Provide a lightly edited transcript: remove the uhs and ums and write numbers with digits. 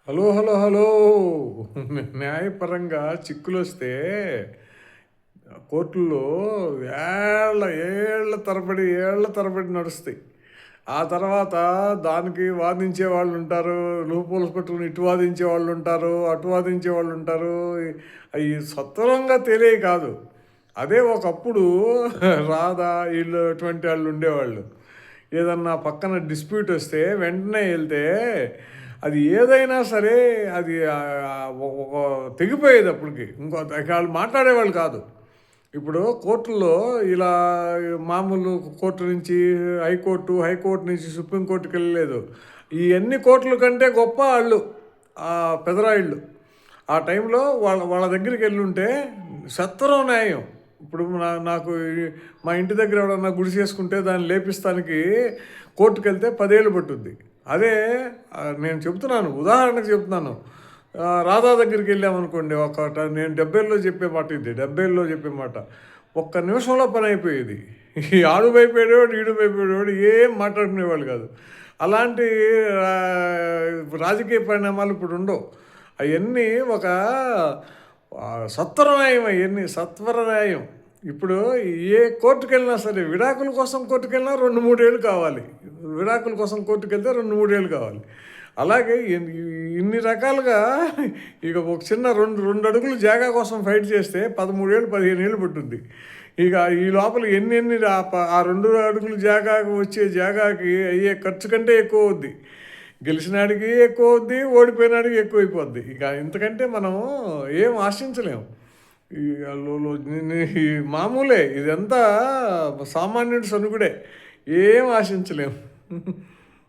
Hello hello hello. న్యాయపరంగా చిక్కులొస్తే కోర్టుల్లో ఏళ్ల తరబడి నడుస్తాయి. ఆ తర్వాత దానికి వాదించే వాళ్ళు ఉంటారు. లూపోల్స్ పెట్టుకుని ఇటు వాదించే వాళ్ళు ఉంటారు, అటు వాదించే వాళ్ళు ఉంటారు. అవి సత్వరంగా తేలేవి కాదు. అదే ఒకప్పుడు రాధా వీళ్ళు ఇటువంటి వాళ్ళు ఉండేవాళ్ళు. ఏదన్నా పక్కన డిస్ప్యూట్ వస్తే వెంటనే వెళ్తే అది ఏదైనా సరే అది ఒక తెగిపోయేది అప్పటికి. వాళ్ళు మాట్లాడేవాళ్ళు కాదు. ఇప్పుడు కోర్టుల్లో ఇలా మామూలు కోర్టు నుంచి హైకోర్టు, హైకోర్టు నుంచి సుప్రీంకోర్టుకి వెళ్ళలేదు. ఈ అన్ని కోర్టుల కంటే గొప్ప వాళ్ళు ఆ పెదరాయిళ్ళు. ఆ టైంలో వాళ్ళ వాళ్ళ దగ్గరికి వెళ్ళుంటే సత్వరం న్యాయం. ఇప్పుడు నాకు మా ఇంటి దగ్గర ఎవడన్నా గుడి చేసుకుంటే దాన్ని లేపిస్తానికి కోర్టుకెళ్తే 10 ఏళ్ళు పట్టుద్ది. అదే నేను చెప్తున్నాను, ఉదాహరణకు చెప్తున్నాను. రాధా దగ్గరికి వెళ్ళామనుకోండి, నేను 70లో చెప్పే మాట ఇది, 70లో చెప్పే మాట. ఒక్క నిమిషంలో పని అయిపోయేది. ఈ ఆడు భయపడేవాడు, ఈడు భయపడేవాడు, ఏం మాట్లాడుకునేవాళ్ళు కాదు. అలాంటి ఆ, రాజకీయ పరిణామాలు ఇప్పుడు ఉండవు. అవన్నీ ఒక సత్వర న్యాయం, అవన్నీ సత్వర న్యాయం. ఇప్పుడు ఏ కోర్టుకు వెళ్ళినా సరే విడాకుల కోసం కోర్టుకు వెళ్ళినా 2-3 ఏళ్ళు కావాలి. విడాకుల కోసం కోర్టుకు వెళ్తే 2-3 ఏళ్ళు కావాలి. అలాగే ఇన్ని రకాలుగా ఇక ఒక చిన్న రెండు రెండు అడుగులు జాగా కోసం ఫైట్ చేస్తే 13 ఏళ్ళు 15 ఏళ్ళు పట్టుద్ది. ఇక ఈ లోపల ఎన్ని ఆ 2 అడుగులు జాగాకి వచ్చే జాగాకి అయ్యే ఖర్చు కంటే ఎక్కువ అవుద్ది. గెలిచినాడికి ఎక్కువ అవుద్ది, ఓడిపోయినాడికి ఎక్కువైపోద్ది. ఇక ఇంతకంటే మనం ఏం ఆశించలేము. ఈ ఈ మామూలే ఇదంతా, సామాన్యుడి సనుగుడే. ఏం ఆశించలేము.